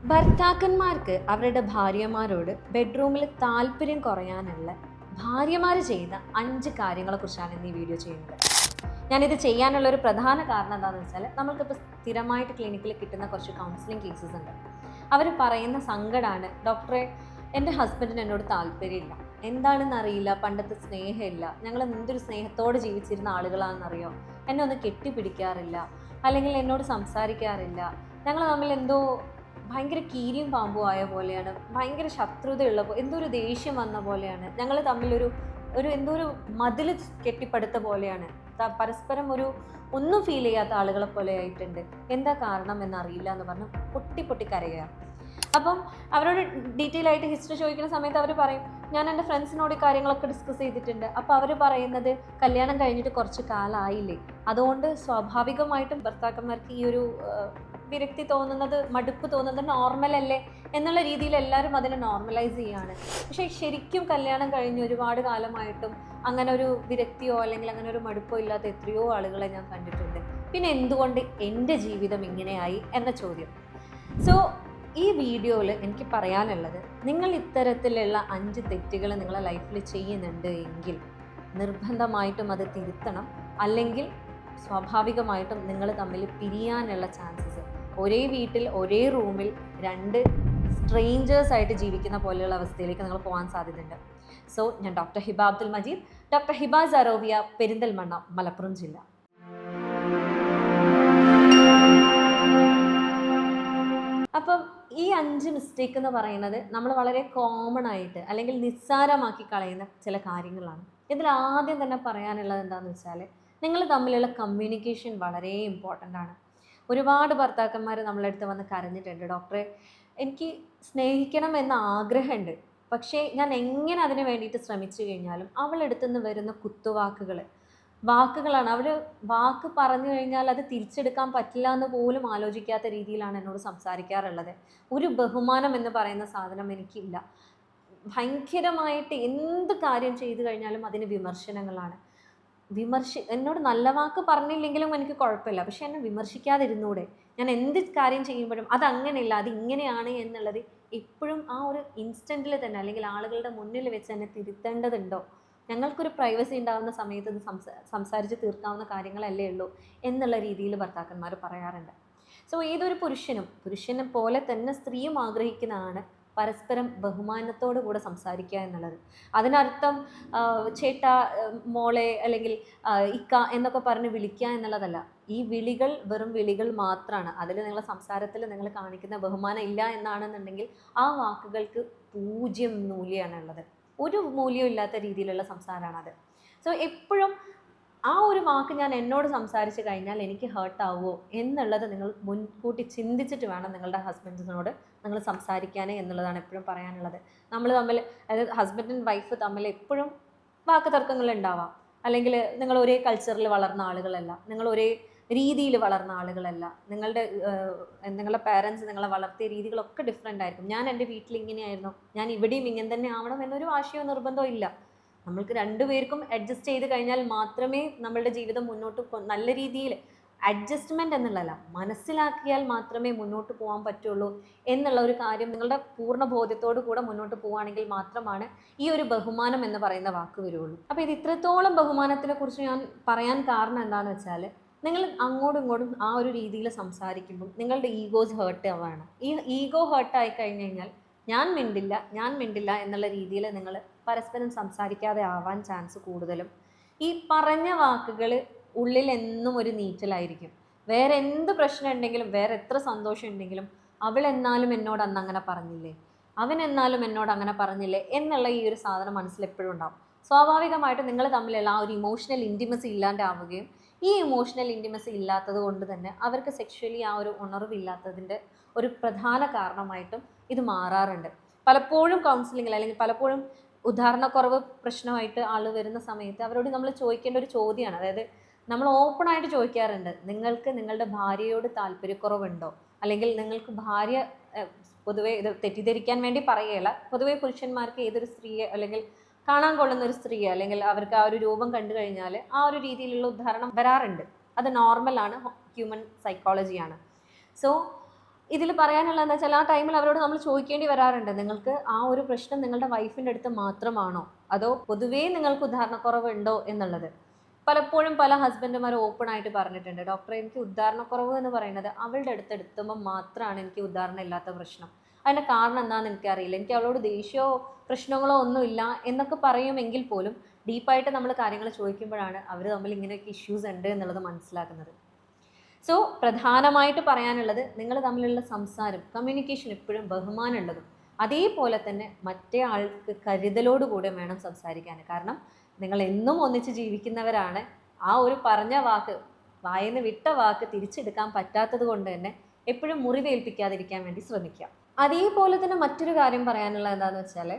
ഭർത്താക്കന്മാർക്ക് അവരുടെ ഭാര്യമാരോട് ബെഡ്റൂമിൽ താല്പര്യം കുറയാനുള്ള ഭാര്യമാർ ചെയ്യുന്ന 5 കാര്യങ്ങളെക്കുറിച്ചാണ് ഇന്ന് ഈ വീഡിയോ ചെയ്യുന്നത്. ഞാനിത് ചെയ്യാനുള്ള ഒരു പ്രധാന കാരണം എന്താണെന്ന് വെച്ചാൽ, നമ്മൾക്കിപ്പോൾ സ്ഥിരമായിട്ട് ക്ലിനിക്കിൽ കിട്ടുന്ന കുറച്ച് കൗൺസിലിംഗ് കേസസ് ഉണ്ട്. അവർ പറയുന്ന സങ്കടമാണ്, ഡോക്ടറെ എൻ്റെ ഹസ്ബൻഡിന് എന്നോട് താല്പര്യമില്ല, എന്താണെന്ന് അറിയില്ല, പണ്ടത്തെ സ്നേഹമില്ല, ഞങ്ങൾ എന്തൊരു സ്നേഹത്തോടെ ജീവിച്ചിരുന്ന ആളുകളാണെന്നറിയോ, എന്നെ ഒന്ന് കെട്ടിപ്പിടിക്കാറില്ല, അല്ലെങ്കിൽ എന്നോട് സംസാരിക്കാറില്ല, ഞങ്ങൾ തമ്മിൽ എന്തോ ഭയങ്കര കീരിയും പാമ്പും ആയ പോലെയാണ്, ഭയങ്കര ശത്രുതയുള്ള എന്തോ ഒരു ദേഷ്യം വന്ന പോലെയാണ്, ഞങ്ങൾ തമ്മിലൊരു ഒരു എന്തോ ഒരു മതിൽ കെട്ടിപ്പടുത്ത പോലെയാണ്, പരസ്പരം ഒന്നും ഫീൽ ചെയ്യാത്ത ആളുകളെ പോലെ ആയിട്ടുണ്ട്, എന്താ കാരണം എന്നറിയില്ല എന്ന് പറഞ്ഞ് പൊട്ടി പൊട്ടി കരയുകയാണ്. അപ്പം അവരോട് ഡീറ്റെയിൽ ആയിട്ട് ഹിസ്റ്ററി ചോദിക്കുന്ന സമയത്ത് അവർ പറയും, ഞാൻ എൻ്റെ ഫ്രണ്ട്സിനോട് ഈ കാര്യങ്ങളൊക്കെ ഡിസ്കസ് ചെയ്തിട്ടുണ്ട്. അപ്പോൾ അവർ പറയുന്നത്, കല്യാണം കഴിഞ്ഞിട്ട് കുറച്ച് കാലമായില്ലേ, അതുകൊണ്ട് സ്വാഭാവികമായിട്ടും ഭർത്താക്കന്മാർക്ക് ഈ ഒരു വിരക്തി തോന്നുന്നത്, മടുപ്പ് തോന്നുന്നത് നോർമൽ അല്ലേ എന്നുള്ള രീതിയിൽ എല്ലാവരും അതിനെ നോർമലൈസ് ചെയ്യാണ്. പക്ഷേ ശരിക്കും കല്യാണം കഴിഞ്ഞ് ഒരുപാട് കാലമായിട്ടും അങ്ങനെ ഒരു വിരക്തിയോ അല്ലെങ്കിൽ അങ്ങനെ ഒരു മടുപ്പോ ഇല്ലാത്ത എത്രയോ ആളുകളെ ഞാൻ കണ്ടിട്ടുണ്ട്. പിന്നെ എന്തുകൊണ്ട് എൻ്റെ ജീവിതം ഇങ്ങനെയായി എന്ന ചോദ്യം. സോ ഈ വീഡിയോയിൽ എനിക്ക് പറയാനുള്ളത്, നിങ്ങൾ ഇത്തരത്തിലുള്ള 5 തെറ്റുകൾ നിങ്ങളെ ലൈഫിൽ ചെയ്യുന്നുണ്ട് എങ്കിൽ നിർബന്ധമായിട്ടും അത് തിരുത്തണം. അല്ലെങ്കിൽ സ്വാഭാവികമായിട്ടും നിങ്ങൾ തമ്മിൽ പിരിയാനുള്ള ചാൻസസ്, ഒരേ വീട്ടിൽ ഒരേ റൂമിൽ 2 സ്ട്രേഞ്ചേഴ്സ് ആയിട്ട് ജീവിക്കുന്ന പോലെയുള്ള അവസ്ഥയിലേക്ക് നിങ്ങൾ പോകാൻ സാധ്യതയുണ്ട്. സോ ഞാൻ ഡോക്ടർ ഹിബ അബ്ദുൽ മജീദ്, ഡോക്ടർ ഹിബ സറോവിയ, പെരിന്തൽമണ്ണ, മലപ്പുറം ജില്ല. അപ്പം ഈ 5 മിസ്റ്റേക്ക് എന്ന് പറയുന്നത് നമ്മൾ വളരെ കോമൺ ആയിട്ട് അല്ലെങ്കിൽ നിസ്സാരമാക്കി കളയുന്ന ചില കാര്യങ്ങളാണ്. ഇതിൽ ആദ്യം തന്നെ പറയാനുള്ളത് എന്താണെന്ന് വെച്ചാൽ, നിങ്ങൾ തമ്മിലുള്ള കമ്മ്യൂണിക്കേഷൻ വളരെ ഇമ്പോർട്ടൻ്റ് ആണ്. ഒരുപാട് ഭർത്താക്കന്മാർ നമ്മളെ അടുത്ത് വന്ന് കരഞ്ഞിട്ടുണ്ട്, ഡോക്ടറെ എനിക്ക് സ്നേഹിക്കണം എന്ന ആഗ്രഹമുണ്ട്, പക്ഷേ ഞാൻ എങ്ങനെ അതിന് വേണ്ടിയിട്ട് ശ്രമിച്ചു കഴിഞ്ഞാലും അവളെടുത്തു നിന്ന് വരുന്ന വാക്കുകളാണ്. അവർ വാക്ക് പറഞ്ഞു കഴിഞ്ഞാൽ അത് തിരിച്ചെടുക്കാൻ പറ്റില്ല എന്ന് പോലും ആലോചിക്കാത്ത രീതിയിലാണ് എന്നോട് സംസാരിക്കാറുള്ളത്. ഒരു ബഹുമാനം എന്ന് പറയുന്ന സാധനം എനിക്കില്ല. ഭയങ്കരമായിട്ട് എന്ത് കാര്യം ചെയ്തു കഴിഞ്ഞാലും അതിന് വിമർശനങ്ങളാണ്. എന്നോട് നല്ല വാക്ക് പറഞ്ഞില്ലെങ്കിലും എനിക്ക് കുഴപ്പമില്ല, പക്ഷെ എന്നെ വിമർശിക്കാതിരുന്നൂടെ? ഞാൻ എന്ത് കാര്യം ചെയ്യുമ്പോഴും അതങ്ങനെയില്ല, അതിങ്ങനെയാണ് എന്നുള്ളത് എപ്പോഴും ആ ഒരു ഇൻസ്റ്റൻറ്റിൽ തന്നെ അല്ലെങ്കിൽ ആളുകളുടെ മുന്നിൽ വെച്ച് തന്നെ തിരുത്തേണ്ടതുണ്ടോ? ഞങ്ങൾക്കൊരു പ്രൈവസി ഉണ്ടാകുന്ന സമയത്ത് ഇത് സംസാരിച്ച് തീർക്കാവുന്ന കാര്യങ്ങളല്ലേ ഉള്ളൂ എന്നുള്ള രീതിയിൽ ഭർത്താക്കന്മാർ പറയാറുണ്ട്. സോ ഏതൊരു പുരുഷനെ പോലെ തന്നെ സ്ത്രീയും ആഗ്രഹിക്കുന്നതാണ് പരസ്പരം ബഹുമാനത്തോടു കൂടെ സംസാരിക്കുക എന്നുള്ളത്. അതിനർത്ഥം ചേട്ടാ, മോളെ, അല്ലെങ്കിൽ ഇക്ക എന്നൊക്കെ പറഞ്ഞ് വിളിക്കുക എന്നുള്ളതല്ല. ഈ വിളികൾ വെറും വിളികൾ മാത്രമാണ്. അതിൽ നിങ്ങളുടെ സംസാരത്തിൽ നിങ്ങൾ കാണിക്കുന്ന ബഹുമാനം ഇല്ല എന്നാണെന്നുണ്ടെങ്കിൽ ആ വാക്കുകൾക്ക് 0 മൂല്യമാണുള്ളത്. ഒരു മൂല്യവും ഇല്ലാത്ത രീതിയിലുള്ള സംസാരമാണത്. സോ എപ്പോഴും ആ ഒരു വാക്ക് ഞാൻ എന്നോട് സംസാരിച്ച് കഴിഞ്ഞാൽ എനിക്ക് ഹേർട്ട് ആവുമോ എന്നുള്ളത് നിങ്ങൾ മുൻകൂട്ടി ചിന്തിച്ചിട്ട് വേണം നിങ്ങളുടെ ഹസ്ബൻഡിനോട് നിങ്ങൾ സംസാരിക്കാനേ എന്നുള്ളതാണ് എപ്പോഴും പറയാനുള്ളത്. നമ്മൾ തമ്മിൽ, അതായത് ഹസ്ബൻഡ് ആൻഡ് വൈഫ് തമ്മിൽ എപ്പോഴും വാക്ക് തർക്കങ്ങൾ ഉണ്ടാവാം. അല്ലെങ്കിൽ നിങ്ങൾ ഒരേ കൾച്ചറിൽ വളർന്ന ആളുകളല്ല, നിങ്ങൾ ഒരേ രീതിയിൽ വളർന്ന ആളുകളല്ല, നിങ്ങളുടെ പാരൻസ് നിങ്ങളെ വളർത്തിയ രീതികളൊക്കെ ഡിഫറെൻ്റ് ആയിരിക്കും. ഞാൻ എൻ്റെ വീട്ടിൽ ഇങ്ങനെയായിരുന്നു, ഞാൻ ഇവിടെയും ഇങ്ങനെ തന്നെ ആവണം എന്നൊരു വാശിയോ നിർബന്ധമോ ഇല്ല. നമ്മൾക്ക് 2 പേർക്കും അഡ്ജസ്റ്റ് ചെയ്ത് കഴിഞ്ഞാൽ മാത്രമേ നമ്മളുടെ ജീവിതം മുന്നോട്ട് നല്ല രീതിയിൽ, അഡ്ജസ്റ്റ്മെൻറ്റ് എന്നുള്ളതല്ല, മനസ്സിലാക്കിയാൽ മാത്രമേ മുന്നോട്ട് പോകാൻ പറ്റുള്ളൂ എന്നുള്ള ഒരു കാര്യം നിങ്ങളുടെ പൂർണ്ണ ബോധ്യത്തോടു കൂടെ മുന്നോട്ട് പോവുകയാണെങ്കിൽ മാത്രമാണ് ഈ ഒരു ബഹുമാനം എന്ന് പറയുന്ന വാക്ക് വരുള്ളൂ. അപ്പോൾ ഇത് ഇത്രത്തോളം ബഹുമാനത്തിനെ കുറിച്ച് ഞാൻ പറയാൻ കാരണം എന്താണെന്ന് വെച്ചാൽ, നിങ്ങൾ അങ്ങോട്ടും ഇങ്ങോട്ടും ആ ഒരു രീതിയിൽ സംസാരിക്കുമ്പോൾ നിങ്ങളുടെ ഈഗോസ് ഹേർട്ട് ആവുകയാണ്. ഈ ഈഗോ ഹേർട്ടായി കഴിഞ്ഞ് കഴിഞ്ഞാൽ ഞാൻ മിണ്ടില്ല എന്നുള്ള രീതിയിൽ നിങ്ങൾ പരസ്പരം സംസാരിക്കാതെ ആവാൻ ചാൻസ് കൂടുതലും. ഈ പറഞ്ഞ വാക്കുകൾ ഉള്ളിൽ എന്നും ഒരു നീറ്റലായിരിക്കും. വേറെ എന്ത് പ്രശ്നം ഉണ്ടെങ്കിലും, വേറെ എത്ര സന്തോഷം ഉണ്ടെങ്കിലും, അവളെന്നാലും എന്നോട് അന്ന് അങ്ങനെ പറഞ്ഞില്ലേ, അവനെന്നാലും എന്നോട് അങ്ങനെ പറഞ്ഞില്ലേ എന്നുള്ള ഈ ഒരു സാധനം മനസ്സിൽ എപ്പോഴും ഉണ്ടാവും. സ്വാഭാവികമായിട്ടും നിങ്ങൾ തമ്മിലുള്ള ആ ഒരു ഇമോഷണൽ ഇൻറ്റിമസി ഇല്ലാണ്ടാവുകയും, ഈ ഇമോഷണൽ ഇൻറ്റിമസി ഇല്ലാത്തത് കൊണ്ട് തന്നെ അവർക്ക് സെക്ഷലി ആ ഒരു ഉണർവില്ലാത്തതിൻ്റെ ഒരു പ്രധാന കാരണമായിട്ടും ഇത് മാറാറുണ്ട്. പലപ്പോഴും കൗൺസിലിങ്ങിൽ അല്ലെങ്കിൽ പലപ്പോഴും ഉദാഹരണക്കുറവ് പ്രശ്നമായിട്ട് ആൾ വരുന്ന സമയത്ത് അവരോട് നമ്മൾ ചോദിക്കേണ്ട ഒരു ചോദ്യമാണ്. അതായത് നമ്മൾ ഓപ്പണായിട്ട് ചോദിക്കാറുണ്ട്, നിങ്ങൾക്ക് നിങ്ങളുടെ ഭാര്യയോട് താല്പര്യക്കുറവുണ്ടോ? അല്ലെങ്കിൽ നിങ്ങൾക്ക് ഭാര്യ, പൊതുവേ ഇത് തെറ്റിദ്ധരിക്കാൻ വേണ്ടി പറയുകയല്ല, പൊതുവേ പുരുഷന്മാർക്ക് ഏതൊരു സ്ത്രീയെ അല്ലെങ്കിൽ കാണാൻ കൊള്ളുന്ന ഒരു സ്ത്രീയെ അല്ലെങ്കിൽ അവർക്ക് ആ ഒരു രൂപം കണ്ടു കഴിഞ്ഞാൽ ആ ഒരു രീതിയിലുള്ള ഉദാഹരണം വരാറുണ്ട്. അത് നോർമലാണ്, ഹ്യൂമൻ സൈക്കോളജിയാണ്. സോ ഇതിൽ പറയാനുള്ളത് എന്താ വെച്ചാൽ ആ ടൈമിൽ അവരോട് നമ്മൾ ചോദിക്കേണ്ടി വരാറുണ്ട്, നിങ്ങൾക്ക് ആ ഒരു പ്രശ്നം നിങ്ങളുടെ വൈഫിൻ്റെ അടുത്ത് മാത്രമാണോ, അതോ പൊതുവേ നിങ്ങൾക്ക് ഉദാഹരണക്കുറവുണ്ടോ എന്നുള്ളത്. പലപ്പോഴും പല ഹസ്ബൻഡുമാർ ഓപ്പൺ ആയിട്ട് പറഞ്ഞിട്ടുണ്ട്, ഡോക്ടറെ എനിക്ക് ഉദാഹരണക്കുറവ് എന്ന് പറയുന്നത് അവളുടെ അടുത്ത് എടുത്തുമ്പോൾ മാത്രമാണ് എനിക്ക് ഉദാഹരണം ഇല്ലാത്ത പ്രശ്നം. അതിൻ്റെ കാരണം എന്താണെന്ന് എനിക്കറിയില്ല, എനിക്ക് അവളോട് ദേഷ്യമോ പ്രശ്നങ്ങളോ ഒന്നുമില്ല എന്നൊക്കെ പറയുമെങ്കിൽ പോലും ഡീപ്പായിട്ട് നമ്മൾ കാര്യങ്ങൾ ചോദിക്കുമ്പോഴാണ് അവർ തമ്മിൽ ഇങ്ങനെയൊക്കെ ഇഷ്യൂസ് ഉണ്ട് എന്നുള്ളത് മനസ്സിലാക്കുന്നത്. സോ പ്രധാനമായിട്ട് പറയാനുള്ളത്, നിങ്ങൾ തമ്മിലുള്ള സംസാരം, കമ്മ്യൂണിക്കേഷൻ എപ്പോഴും ബഹുമാനമുള്ളതും അതേപോലെ തന്നെ മറ്റേ ആൾക്ക് കരുതലോടുകൂടെ വേണം സംസാരിക്കാൻ. കാരണം നിങ്ങൾ എന്നും ഒന്നിച്ച് ജീവിക്കുന്നവരാണ്. ആ ഒരു പറഞ്ഞ വാക്ക്, വായന്ന് വിട്ട വാക്ക് തിരിച്ചെടുക്കാൻ പറ്റാത്തത് കൊണ്ട് തന്നെ എപ്പോഴും മുറിവേൽപ്പിക്കാതിരിക്കാൻ വേണ്ടി ശ്രമിക്കുക. അതേപോലെ തന്നെ മറ്റൊരു കാര്യം പറയാനുള്ളത് എന്താണെന്ന് വെച്ചാൽ,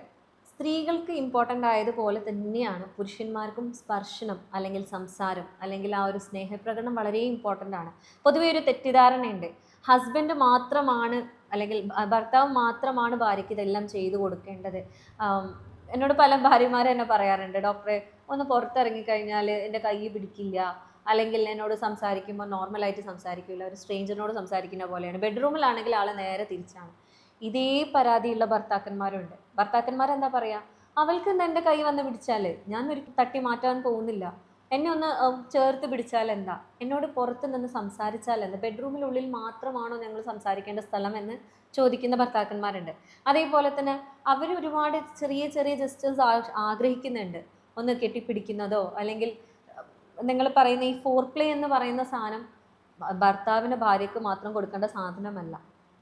സ്ത്രീകൾക്ക് ഇമ്പോർട്ടൻ്റ് ആയതുപോലെ തന്നെയാണ് പുരുഷന്മാർക്കും സ്പർശനം അല്ലെങ്കിൽ സംസാരം അല്ലെങ്കിൽ ആ ഒരു സ്നേഹപ്രകടനം വളരെ ഇമ്പോർട്ടൻ്റ് ആണ്. പൊതുവേ ഒരു തെറ്റിദ്ധാരണയുണ്ട്, ഹസ്ബൻഡ് മാത്രമാണ് അല്ലെങ്കിൽ ഭർത്താവ് മാത്രമാണ് ഭാര്യയ്ക്ക് ഇതെല്ലാം ചെയ്തു കൊടുക്കേണ്ടത്. എന്നോട് പല ഭാര്യമാർ എന്നെ പറയാറുണ്ട്, ഡോക്ടറെ ഒന്ന് പുറത്തിറങ്ങിക്കഴിഞ്ഞാൽ എൻ്റെ കൈ പിടിക്കില്ല, അല്ലെങ്കിൽ എന്നോട് സംസാരിക്കുമ്പോൾ നോർമലായിട്ട് സംസാരിക്കില്ല, ഒരു സ്ട്രേഞ്ചറിനോട് സംസാരിക്കുന്ന പോലെയാണ്. ബെഡ്റൂമിലാണെങ്കിൽ ആൾ നേരെ തിരിച്ചാണ്. ഇതേ പരാതിയുള്ള ഭർത്താക്കന്മാരുണ്ട്. ഭർത്താക്കന്മാർ എന്താ പറയുക, അവൾക്ക് ഇന്ന് എൻ്റെ കൈ വന്ന് പിടിച്ചാൽ ഞാൻ ഒരു തട്ടി മാറ്റാൻ പോകുന്നില്ല, എന്നെ ഒന്ന് ചേർത്ത് പിടിച്ചാൽ എന്താ, എന്നോട് പുറത്ത് നിന്ന് സംസാരിച്ചാൽ എന്താ, ബെഡ്റൂമിനുള്ളിൽ മാത്രമാണോ ഞങ്ങൾ സംസാരിക്കേണ്ട സ്ഥലം എന്ന് ചോദിക്കുന്ന ഭർത്താക്കന്മാരുണ്ട്. അതേപോലെ തന്നെ അവർ ഒരുപാട് ചെറിയ ചെറിയ ജസ്റ്റേഴ്സ് ആഗ്രഹിക്കുന്നുണ്ട്. ഒന്ന് കെട്ടിപ്പിടിക്കുന്നതോ അല്ലെങ്കിൽ നിങ്ങൾ പറയുന്ന ഈ ഫോർ പ്ലേ എന്ന് പറയുന്ന സാധനം ഭർത്താവിൻ്റെ ഭാര്യയ്ക്ക് മാത്രം കൊടുക്കേണ്ട സാധനമല്ല,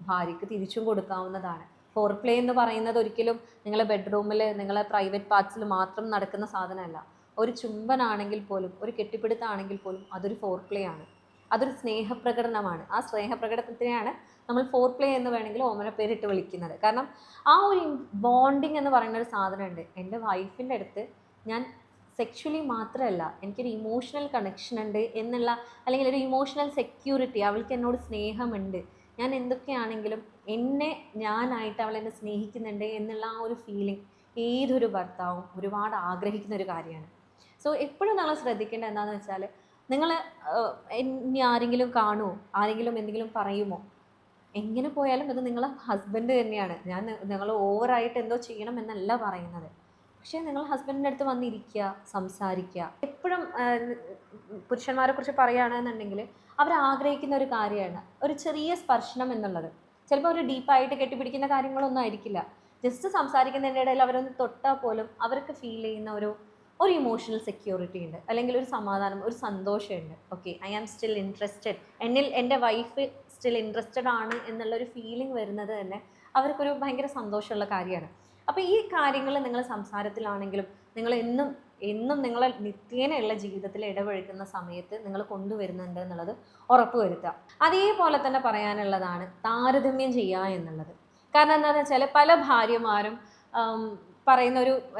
ഭാര്യയ്ക്ക് തിരിച്ചും കൊടുക്കാവുന്നതാണ്. ഫോർ പ്ലേ എന്ന് പറയുന്നത് ഒരിക്കലും നിങ്ങളെ ബെഡ്റൂമിൽ നിങ്ങളെ പ്രൈവറ്റ് പാർട്സിൽ മാത്രം നടക്കുന്ന സാധനമല്ല. ഒരു ചുംബനാണെങ്കിൽ പോലും ഒരു കെട്ടിപ്പിടുത്താണെങ്കിൽ പോലും അതൊരു ഫോർ പ്ലേ ആണ്, അതൊരു സ്നേഹപ്രകടനമാണ്. ആ സ്നേഹപ്രകടനത്തിനെയാണ് നമ്മൾ ഫോർ പ്ലേ എന്ന് വേണമെങ്കിൽ ഓമന പേരിട്ട് വിളിക്കുന്നത്. കാരണം ആ ഒരു ബോണ്ടിങ് എന്ന് പറയുന്ന ഒരു സാധനമുണ്ട്. എൻ്റെ വൈഫിൻ്റെ അടുത്ത് ഞാൻ സെക്ഷുവലി മാത്രമല്ല, എനിക്കൊരു ഇമോഷണൽ കണക്ഷൻ ഉണ്ട് എന്നുള്ള, അല്ലെങ്കിൽ ഒരു ഇമോഷണൽ സെക്യൂരിറ്റി, അവൾക്ക് എന്നോട് സ്നേഹമുണ്ട്, ഞാൻ എന്തൊക്കെയാണെങ്കിലും ഞാനായിട്ട് അവൾ എന്നെ സ്നേഹിക്കുന്നുണ്ട് എന്നുള്ള ആ ഒരു ഫീലിംഗ് ഏതൊരു ഭർത്താവും ഒരുപാട് ആഗ്രഹിക്കുന്ന ഒരു കാര്യമാണ്. സോ എപ്പോഴും നമ്മൾ ശ്രദ്ധിക്കേണ്ടത് എന്താണെന്ന് വെച്ചാൽ, നിങ്ങൾ ഇനി ആരെങ്കിലും കാണുമോ, ആരെങ്കിലും എന്തെങ്കിലും പറയുമോ, എങ്ങനെ പോയാലും അത് നിങ്ങളെ ഹസ്ബൻഡ് തന്നെയാണ്. നിങ്ങൾ ഓവറായിട്ട് എന്തോ ചെയ്യണം എന്നല്ല പറയുന്നത്. പക്ഷേ നിങ്ങൾ ഹസ്ബൻഡിൻ്റെ അടുത്ത് വന്നിരിക്കുക, സംസാരിക്കുക. എപ്പോഴും പുരുഷന്മാരെ കുറിച്ച് പറയുകയാണെന്നുണ്ടെങ്കിൽ അവർ ആഗ്രഹിക്കുന്ന ഒരു കാര്യമാണ് ഒരു ചെറിയ സ്പർശനം എന്നുള്ളത്. ചിലപ്പോൾ ഒരു ഡീപ്പായിട്ട് കെട്ടിപ്പിടിക്കുന്ന കാര്യങ്ങളൊന്നും ആയിരിക്കില്ല, ജസ്റ്റ് സംസാരിക്കുന്നതിൻ്റെ ഇടയിൽ അവരൊന്ന് തൊട്ടാൽ പോലും അവർക്ക് ഫീൽ ചെയ്യുന്ന ഒരു ഇമോഷണൽ സെക്യൂരിറ്റി ഉണ്ട്, അല്ലെങ്കിൽ ഒരു സമാധാനം, ഒരു സന്തോഷമുണ്ട്. Okay, I am still interested, എൻ്റെ വൈഫ് സ്റ്റിൽ ഇൻട്രസ്റ്റഡ് ആണ് എന്നുള്ളൊരു ഫീലിംഗ് വരുന്നത് തന്നെ അവർക്കൊരു ഭയങ്കര സന്തോഷമുള്ള കാര്യമാണ്. അപ്പോൾ ഈ കാര്യങ്ങൾ നിങ്ങൾ സംസാരത്തിലാണെങ്കിലും നിങ്ങൾ എന്നും നിങ്ങളെ നിത്യേനയുള്ള ജീവിതത്തിൽ ഇടപഴകുന്ന സമയത്ത് നിങ്ങൾ കൊണ്ടുവരുന്നുണ്ട് എന്നുള്ളത് ഉറപ്പുവരുത്തുക. അതേപോലെ തന്നെ പറയാനുള്ളതാണ് താരതമ്യം ചെയ്യുക എന്നുള്ളത്. കാരണം എന്താണെന്ന് വെച്ചാൽ പല ഭാര്യമാരും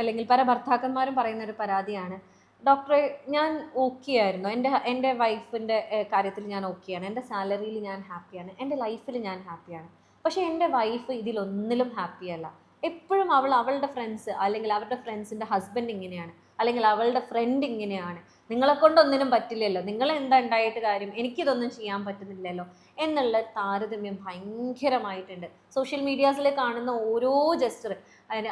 അല്ലെങ്കിൽ പല ഭർത്താക്കന്മാരും പറയുന്ന ഒരു പരാതിയാണ്, ഡോക്ടറെ ഞാൻ ഓക്കെ ആയിരുന്നു, എൻ്റെ വൈഫിൻ്റെ കാര്യത്തിൽ ഞാൻ ഓക്കെയാണ്, എൻ്റെ സാലറിയിൽ ഞാൻ ഹാപ്പിയാണ്, എൻ്റെ ലൈഫിൽ ഞാൻ ഹാപ്പിയാണ്, പക്ഷേ എൻ്റെ വൈഫ് ഇതിലൊന്നിലും ഹാപ്പിയല്ല. എപ്പോഴും അവളുടെ ഫ്രണ്ട്സ് അല്ലെങ്കിൽ അവരുടെ ഫ്രണ്ട്സിൻ്റെ ഹസ്ബൻഡ് ഇങ്ങനെയാണ്, അല്ലെങ്കിൽ അവളുടെ ഫ്രണ്ട് ഇങ്ങനെയാണ്, നിങ്ങളെ കൊണ്ടൊന്നിനും പറ്റില്ലല്ലോ, നിങ്ങളെന്താ ഉണ്ടായിട്ട് കാര്യം, എനിക്കിതൊന്നും ചെയ്യാൻ പറ്റുന്നില്ലല്ലോ എന്നുള്ള താരതമ്യം ഭയങ്കരമായിട്ടുണ്ട്. സോഷ്യൽ മീഡിയാസിൽ കാണുന്ന ഓരോ ജസ്റ്റർ,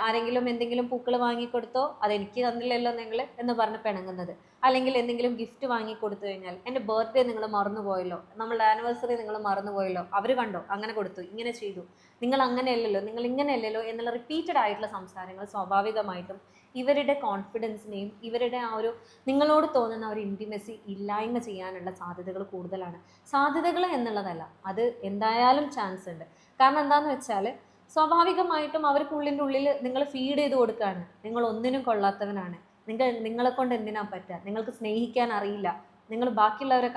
ആരെങ്കിലും എന്തെങ്കിലും പൂക്കൾ വാങ്ങിക്കൊടുത്തോ അതെനിക്ക് തന്നില്ലല്ലോ നിങ്ങൾ എന്ന് പറഞ്ഞ് പിണങ്ങുന്നത്, അല്ലെങ്കിൽ എന്തെങ്കിലും ഗിഫ്റ്റ് വാങ്ങിക്കൊടുത്തു കഴിഞ്ഞാൽ എൻ്റെ ബർത്ത്ഡേ നിങ്ങൾ മറന്നുപോയല്ലോ, നമ്മളുടെ ആനിവേഴ്സറി നിങ്ങൾ മറന്നുപോയല്ലോ, അവർ കണ്ടോ അങ്ങനെ കൊടുത്തു, ഇങ്ങനെ ചെയ്തു, നിങ്ങൾ അങ്ങനെയല്ലല്ലോ, നിങ്ങൾ ഇങ്ങനെയല്ലല്ലോ എന്നുള്ള റിപ്പീറ്റഡ് ആയിട്ടുള്ള സംസാരങ്ങൾ സ്വാഭാവികമായിട്ടും ഇവരുടെ കോൺഫിഡൻസിനെയും ഇവരുടെ ആ ഒരു നിങ്ങളോട് തോന്നുന്ന ഒരു ഇൻറ്റിമസി ഇല്ലായ്മ ചെയ്യാനുള്ള സാധ്യതകൾ കൂടുതലാണ്. സാധ്യതകൾ എന്നുള്ളതല്ല, അത് എന്തായാലും ചാൻസ് ഉണ്ട്. കാരണം എന്താണെന്ന് വെച്ചാൽ സ്വാഭാവികമായിട്ടും അവർക്കുള്ളിൻ്റെ ഉള്ളിൽ നിങ്ങൾ ഫീഡ് ചെയ്ത് കൊടുക്കുകയാണ്, നിങ്ങൾ ഒന്നിനും കൊള്ളാത്തവനാണ്, നിങ്ങളെ കൊണ്ട് എന്തിനാ പറ്റുക, നിങ്ങൾക്ക് സ്നേഹിക്കാൻ അറിയില്ല, നിങ്ങൾ ബാക്കിയുള്ളവരെ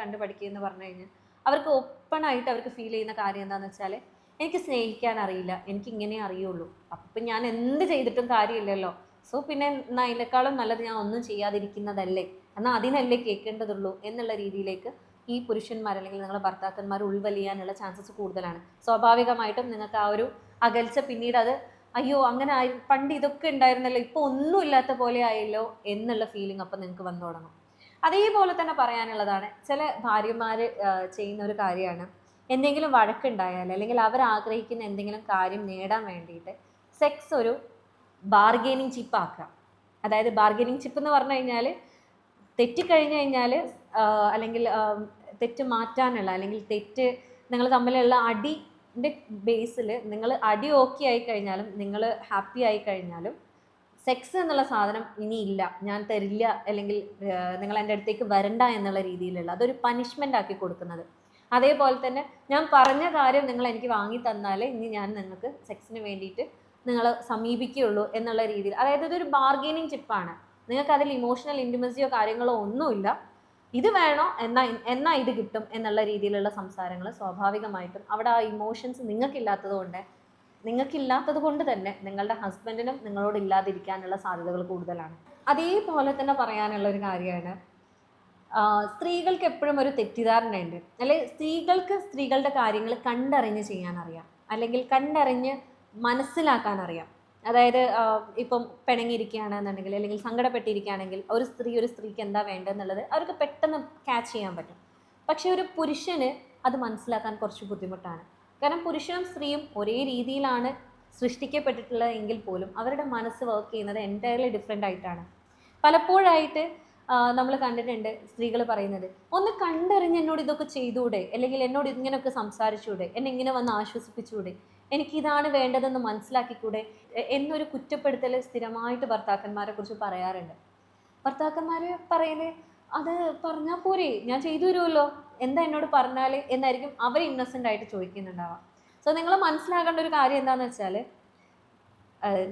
കണ്ടുപഠിക്കുക എന്ന് പറഞ്ഞു കഴിഞ്ഞാൽ അവർക്ക് ഓപ്പണായിട്ട് അവർക്ക് ഫീൽ ചെയ്യുന്ന കാര്യം എന്താണെന്ന് വെച്ചാൽ, എനിക്ക് സ്നേഹിക്കാൻ അറിയില്ല, എനിക്ക് ഇങ്ങനെ അറിയുള്ളൂ, അപ്പം ഞാൻ എന്ത് ചെയ്തിട്ടും കാര്യമില്ലല്ലോ, സോ പിന്നെ അതിനേക്കാളും നല്ലത് ഞാൻ ഒന്നും ചെയ്യാതിരിക്കുന്നതല്ലേ, എന്നാൽ അതിനല്ലേ കേൾക്കേണ്ടതുള്ളൂ എന്നുള്ള രീതിയിലേക്ക് ഈ പുരുഷന്മാർ അല്ലെങ്കിൽ നിങ്ങളുടെ ഭർത്താക്കന്മാർ ഉൾവലിയാനുള്ള ചാൻസസ് കൂടുതലാണ്. സ്വാഭാവികമായിട്ടും നിങ്ങൾക്ക് ആ ഒരു അകൽച്ച പിന്നീട് അത് അയ്യോ അങ്ങനെ പണ്ട് ഇതൊക്കെ ഉണ്ടായിരുന്നല്ലോ, ഇപ്പോൾ ഒന്നുമില്ലാത്ത പോലെ ആയല്ലോ എന്നുള്ള ഫീലിംഗ് അപ്പം നിങ്ങൾക്ക് വന്നു തുടങ്ങും. അതേപോലെ തന്നെ പറയാനുള്ളതാണ്, ചില ഭാര്യമാർ ചെയ്യുന്ന ഒരു കാര്യമാണ്, എന്തെങ്കിലും വഴക്കുണ്ടായാൽ അല്ലെങ്കിൽ അവർ ആഗ്രഹിക്കുന്ന എന്തെങ്കിലും കാര്യം നേടാൻ വേണ്ടിയിട്ട് സെക്സ് ഒരു ബാർഗെയിനിങ് ചിപ്പ് ആക്കുക. അതായത് ബാർഗെയിനിങ് ചിപ്പ് എന്ന് പറഞ്ഞു കഴിഞ്ഞാൽ തെറ്റിക്കഴിഞ്ഞു കഴിഞ്ഞാൽ അല്ലെങ്കിൽ തെറ്റ് മാറ്റാനുള്ള അല്ലെങ്കിൽ തെറ്റ് നിങ്ങൾ തമ്മിലുള്ള അടിൻ്റെ ബേസിൽ നിങ്ങൾ അടി ഓക്കെ ആയി കഴിഞ്ഞാലും നിങ്ങൾ ഹാപ്പി ആയി കഴിഞ്ഞാലും സെക്സ് എന്നുള്ള സാധനം ഇനിയില്ല, ഞാൻ തരില്ല, അല്ലെങ്കിൽ നിങ്ങൾ എൻ്റെ അടുത്തേക്ക് വരണ്ട എന്നുള്ള രീതിയിലുള്ള അതൊരു പനിഷ്മെൻ്റ് ആക്കി കൊടുക്കുന്നത്. അതേപോലെ തന്നെ ഞാൻ പറഞ്ഞ കാര്യം നിങ്ങൾ എനിക്ക് വാങ്ങി തന്നാലേ ഇനി ഞാൻ നിങ്ങൾക്ക് സെക്സിന് വേണ്ടിയിട്ട് നിങ്ങൾ സമീപിക്കുകയുള്ളൂ എന്നുള്ള രീതിയിൽ. അതായത് ഇതൊരു ബാർഗെയിനിങ് ചിപ്പാണ്. നിങ്ങൾക്ക് അതിൽ ഇമോഷണൽ ഇൻറ്റിമസിയോ കാര്യങ്ങളോ ഒന്നുമില്ല. ഇത് വേണോ എന്നാ ഇത് കിട്ടും എന്നുള്ള രീതിയിലുള്ള സംസാരങ്ങൾ സ്വാഭാവികമായിട്ടും അവിടെ ആ ഇമോഷൻസ് നിങ്ങൾക്കില്ലാത്തത് കൊണ്ട് തന്നെ നിങ്ങളുടെ ഹസ്ബൻഡിനും നിങ്ങളോട് ഇല്ലാതിരിക്കാനുള്ള സാധ്യതകൾ കൂടുതലാണ്. അതേപോലെ തന്നെ പറയാനുള്ള ഒരു കാര്യമാണ്, സ്ത്രീകൾക്ക് എപ്പോഴും ഒരു തെറ്റിദ്ധാരണയുണ്ട്. അല്ലെങ്കിൽ സ്ത്രീകൾക്ക് സ്ത്രീകളുടെ കാര്യങ്ങൾ കണ്ടറിഞ്ഞ് ചെയ്യാനറിയാം, അല്ലെങ്കിൽ കണ്ടറിഞ്ഞ് മനസ്സിലാക്കാൻ അറിയാം. അതായത് ഇപ്പം പിണങ്ങിയിരിക്കുകയാണെന്നുണ്ടെങ്കിൽ അല്ലെങ്കിൽ സങ്കടപ്പെട്ടിരിക്കുകയാണെങ്കിൽ ഒരു സ്ത്രീക്ക് എന്താ വേണ്ടതെന്നുള്ളത് അവർക്ക് പെട്ടെന്ന് ക്യാച്ച് ചെയ്യാൻ പറ്റും. പക്ഷെ ഒരു പുരുഷന് അത് മനസ്സിലാക്കാൻ കുറച്ച് ബുദ്ധിമുട്ടാണ്. കാരണം പുരുഷനും സ്ത്രീയും ഒരേ രീതിയിലാണ് സൃഷ്ടിക്കപ്പെട്ടിട്ടുള്ളത് എങ്കിൽ പോലും അവരുടെ മനസ്സ് വർക്ക് ചെയ്യുന്നത് എൻറ്റയർലി ഡിഫറെൻ്റ് ആയിട്ടാണ്. പലപ്പോഴായിട്ട് നമ്മൾ കണ്ടിട്ടുണ്ട് സ്ത്രീകൾ പറയുന്നത്, ഒന്ന് കണ്ടറിഞ്ഞ് എന്നോട് ഇതൊക്കെ ചെയ്തുകൂടെ, അല്ലെങ്കിൽ എന്നോട് ഇങ്ങനെയൊക്കെ സംസാരിച്ചുകൂടെ, എന്നെ ഇങ്ങനെ വന്ന് ആശ്വസിപ്പിച്ചുകൂടെ, എനിക്കിതാണ് വേണ്ടതെന്ന് മനസ്സിലാക്കിക്കൂടെ എന്നൊരു കുറ്റപ്പെടുത്തൽ സ്ഥിരമായിട്ട് ഭർത്താക്കന്മാരെ കുറിച്ച് പറയാറുണ്ട്. ഭർത്താക്കന്മാർ പറയല്, അത് പറഞ്ഞാൽ പോരെ, ഞാൻ ചെയ്തു തരുമല്ലോ, എന്താ എന്നോട് പറഞ്ഞാൽ എന്നായിരിക്കും അവർ ഇന്നസെൻ്റ് ആയിട്ട് ചോദിക്കുന്നുണ്ടാവാം. സോ നിങ്ങൾ മനസ്സിലാക്കേണ്ട ഒരു കാര്യം എന്താണെന്ന് വെച്ചാൽ,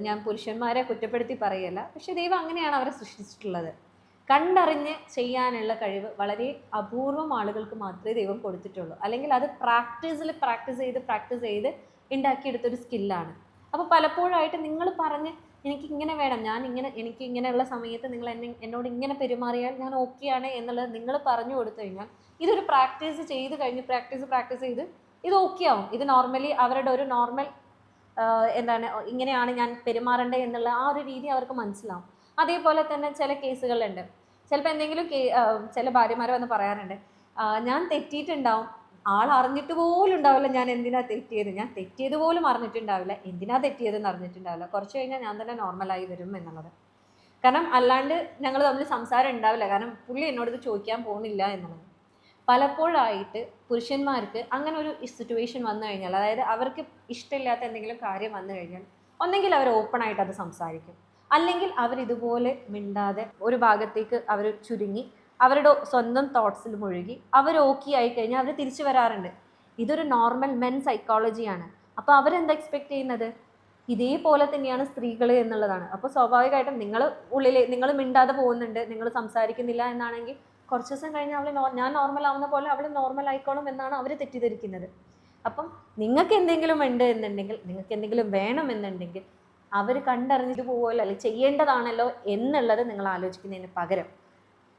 ഞാൻ പുരുഷന്മാരെ കുറ്റപ്പെടുത്തി പറയല്ല, പക്ഷെ ദൈവം അങ്ങനെയാണ് അവരെ സൃഷ്ടിച്ചിട്ടുള്ളത്. കണ്ടറിഞ്ഞ് ചെയ്യാനുള്ള കഴിവ് വളരെ അപൂർവം ആളുകൾക്ക് മാത്രമേ ദൈവം കൊടുത്തിട്ടുള്ളൂ. അല്ലെങ്കിൽ അത് പ്രാക്ടീസ് ചെയ്ത് ഉണ്ടാക്കിയെടുത്തൊരു സ്കില്ലാണ്. അപ്പോൾ പലപ്പോഴായിട്ട് നിങ്ങൾ പറഞ്ഞ് എനിക്കിങ്ങനെ വേണം, എനിക്ക് ഇങ്ങനെയുള്ള സമയത്ത് നിങ്ങൾ എന്നോട് ഇങ്ങനെ പെരുമാറിയാൽ ഞാൻ ഓക്കെയാണ് എന്നുള്ളത് നിങ്ങൾ പറഞ്ഞു കൊടുത്തു കഴിഞ്ഞാൽ ഇതൊരു പ്രാക്ടീസ് ചെയ്ത് ഇത് ഓക്കെ ആവും. ഇത് നോർമലി അവരുടെ ഒരു നോർമൽ ഇങ്ങനെയാണ് ഞാൻ പെരുമാറേണ്ടത് എന്നുള്ള ആ ഒരു രീതി അവർക്ക് മനസ്സിലാവും. അതേപോലെ തന്നെ ചില കേസുകളുണ്ട്, ചിലപ്പോൾ എന്തെങ്കിലും ചില ഭാര്യമാർ വന്ന് പറയാറുണ്ട്, ഞാൻ തെറ്റിയിട്ടുണ്ടാവും, ആൾ അറിഞ്ഞിട്ട് പോലും ഉണ്ടാവില്ല ഞാൻ എന്തിനാ തെറ്റിയത്, ഞാൻ തെറ്റിയത് പോലും അറിഞ്ഞിട്ടുണ്ടാവില്ല, എന്തിനാ തെറ്റിയതെന്ന് അറിഞ്ഞിട്ടുണ്ടാവില്ല, കുറച്ച് കഴിഞ്ഞാൽ ഞാൻ തന്നെ നോർമലായി വരും എന്നുള്ളത്. കാരണം അല്ലാണ്ട് ഞങ്ങൾ തമ്മിൽ സംസാരം ഉണ്ടാവില്ല, കാരണം പുള്ളി എന്നോട് ഇത് ചോദിക്കാൻ പോകുന്നില്ല എന്നുള്ളത്. പലപ്പോഴായിട്ട് പുരുഷന്മാർക്ക് അങ്ങനെ ഒരു സിറ്റുവേഷൻ വന്നു കഴിഞ്ഞാൽ, അതായത് അവർക്ക് ഇഷ്ടമില്ലാത്ത എന്തെങ്കിലും കാര്യം വന്നു കഴിഞ്ഞാൽ ഒന്നെങ്കിൽ അവർ ഓപ്പണായിട്ട് അത് സംസാരിക്കും, അല്ലെങ്കിൽ അവരിതുപോലെ മിണ്ടാതെ ഒരു ഭാഗത്തേക്ക് അവർ ചുരുങ്ങി അവരുടെ സ്വന്തം തോട്ട്സിൽ മുഴുകി അവർ ഓക്കെ ആയി കഴിഞ്ഞാൽ അവർ തിരിച്ചു വരാറുണ്ട്. ഇതൊരു നോർമൽ മെൻ സൈക്കോളജിയാണ്. അപ്പോൾ അവരെന്താ എക്സ്പെക്റ്റ് ചെയ്യുന്നത്, ഇതേപോലെ തന്നെയാണ് സ്ത്രീകൾ എന്നുള്ളതാണ്. അപ്പോൾ സ്വാഭാവികമായിട്ടും നിങ്ങൾ മിണ്ടാതെ പോകുന്നുണ്ട്, നിങ്ങൾ സംസാരിക്കുന്നില്ല എന്നാണെങ്കിൽ കുറച്ച് ദിവസം കഴിഞ്ഞ് ഞാൻ നോർമൽ ആവുന്ന പോലെ അവൾ നോർമൽ ആയിക്കോളും എന്നാണ് അവർ തെറ്റിദ്ധരിക്കുന്നത്. അപ്പം നിങ്ങൾക്ക് എന്തെങ്കിലും ഉണ്ട് എന്നുണ്ടെങ്കിൽ, നിങ്ങൾക്ക് എന്തെങ്കിലും വേണമെന്നുണ്ടെങ്കിൽ അവർ കണ്ടറിഞ്ഞിട്ട് പോകുമല്ലോ, അല്ലെങ്കിൽ ചെയ്യേണ്ടതാണല്ലോ എന്നുള്ളത് നിങ്ങൾ ആലോചിക്കുന്നതിന് പകരം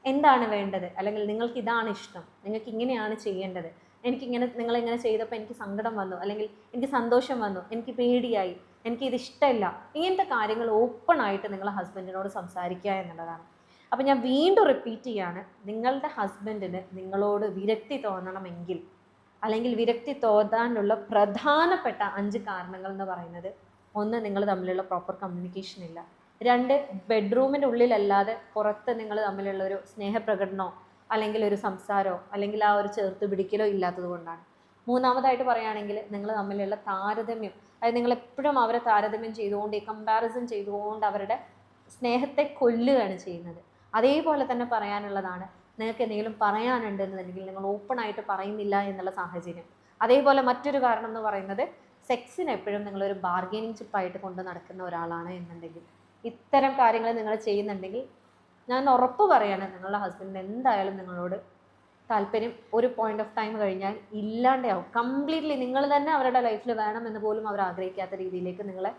എന്താണ് വേണ്ടത്, അല്ലെങ്കിൽ നിങ്ങൾക്ക് ഇതാണ് ഇഷ്ടം, നിങ്ങൾക്ക് ഇങ്ങനെയാണ് ചെയ്യേണ്ടത്, നിങ്ങളിങ്ങനെ ചെയ്തപ്പോൾ എനിക്ക് സങ്കടം വന്നു, അല്ലെങ്കിൽ എനിക്ക് സന്തോഷം വന്നു, എനിക്ക് പേടിയായി, എനിക്കിത് ഇഷ്ടമില്ല, ഇങ്ങനത്തെ കാര്യങ്ങൾ ഓപ്പണായിട്ട് നിങ്ങളെ ഹസ്ബൻഡിനോട് സംസാരിക്കുക എന്നുള്ളതാണ്. അപ്പം ഞാൻ വീണ്ടും റിപ്പീറ്റ് ചെയ്യാണ്, നിങ്ങളുടെ ഹസ്ബൻഡിന് നിങ്ങളോട് വിരക്തി തോന്നണമെങ്കിൽ, അല്ലെങ്കിൽ വിരക്തി തോന്നാനുള്ള പ്രധാനപ്പെട്ട 5 കാരണങ്ങൾ എന്ന് പറയുന്നത്, 1, നിങ്ങൾ തമ്മിലുള്ള പ്രോപ്പർ കമ്മ്യൂണിക്കേഷൻ ഇല്ല. 2, ബെഡ്റൂമിൻ്റെ ഉള്ളിലല്ലാതെ പുറത്ത് നിങ്ങൾ തമ്മിലുള്ള ഒരു സ്നേഹപ്രകടനമോ അല്ലെങ്കിൽ ഒരു സംസാരമോ അല്ലെങ്കിൽ ആ ഒരു ചേർത്ത് പിടിക്കലോ ഇല്ലാത്തത് കൊണ്ടാണ്. 3ാമതായിട്ട് പറയുകയാണെങ്കിൽ നിങ്ങൾ തമ്മിലുള്ള താരതമ്യം, അതായത് നിങ്ങൾ എപ്പോഴും അവരെ താരതമ്യം ചെയ്തുകൊണ്ട് കമ്പാരിസൺ ചെയ്തുകൊണ്ട് അവരുടെ സ്നേഹത്തെ കൊല്ലുകയാണ് ചെയ്യുന്നത്. അതേപോലെ തന്നെ പറയാനുള്ളതാണ്, നിങ്ങൾക്ക് എന്തെങ്കിലും പറയാനുണ്ടെന്നുണ്ടെങ്കിൽ നിങ്ങൾ ഓപ്പണായിട്ട് പറയുന്നില്ല എന്നുള്ള സാഹചര്യം. അതേപോലെ മറ്റൊരു കാരണം എന്ന് പറയുന്നത്, സെക്സിന് എപ്പോഴും നിങ്ങളൊരു ബാർഗെയിനിങ് ചിപ്പായിട്ട് കൊണ്ട് നടക്കുന്ന ഒരാളാണ് എന്നുണ്ടെങ്കിൽ, ഇത്തരം കാര്യങ്ങൾ നിങ്ങൾ ചെയ്യുന്നുണ്ടെങ്കിൽ ഞാൻ ഉറപ്പ് പറയാണ്, നിങ്ങളുടെ ഹസ്ബൻഡിന് എന്തായാലും നിങ്ങളോട് താല്പര്യം ഒരു പോയിന്റ് ഓഫ് ടൈം കഴിഞ്ഞാൽ ഇല്ലാണ്ടാവും. കംപ്ലീറ്റ്ലി നിങ്ങൾ തന്നെ അവരുടെ ലൈഫിൽ വേണമെന്ന് പോലും അവർ ആഗ്രഹിക്കാത്ത രീതിയിലേക്ക് നിങ്ങളെ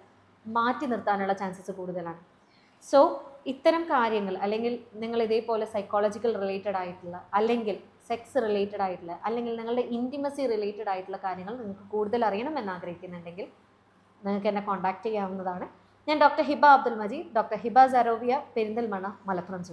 മാറ്റി നിർത്താനുള്ള ചാൻസസ് കൂടുതലാണ്. സോ ഇത്തരം കാര്യങ്ങൾ, അല്ലെങ്കിൽ നിങ്ങൾ ഇതേപോലെ സൈക്കോളജിക്കൽ റിലേറ്റഡ് ആയിട്ടുള്ള, അല്ലെങ്കിൽ സെക്സ് റിലേറ്റഡ് ആയിട്ടുള്ള, അല്ലെങ്കിൽ നിങ്ങളുടെ ഇൻറ്റിമസി റിലേറ്റഡ് ആയിട്ടുള്ള കാര്യങ്ങൾ നിങ്ങൾക്ക് കൂടുതൽ അറിയണമെന്ന് ആഗ്രഹിക്കുന്നുണ്ടെങ്കിൽ നിങ്ങൾക്ക് എന്നെ കോൺടാക്റ്റ് ചെയ്യാവുന്നതാണ്. ഞാൻ ഡോക്ടർ ഹിബ അബ്ദുൽ മജീദ്, ഡോക്ടർ ഹിബ സരോവിയ, പെരിന്തൽമണ്ണ, മലപ്പുറം ജില്ല.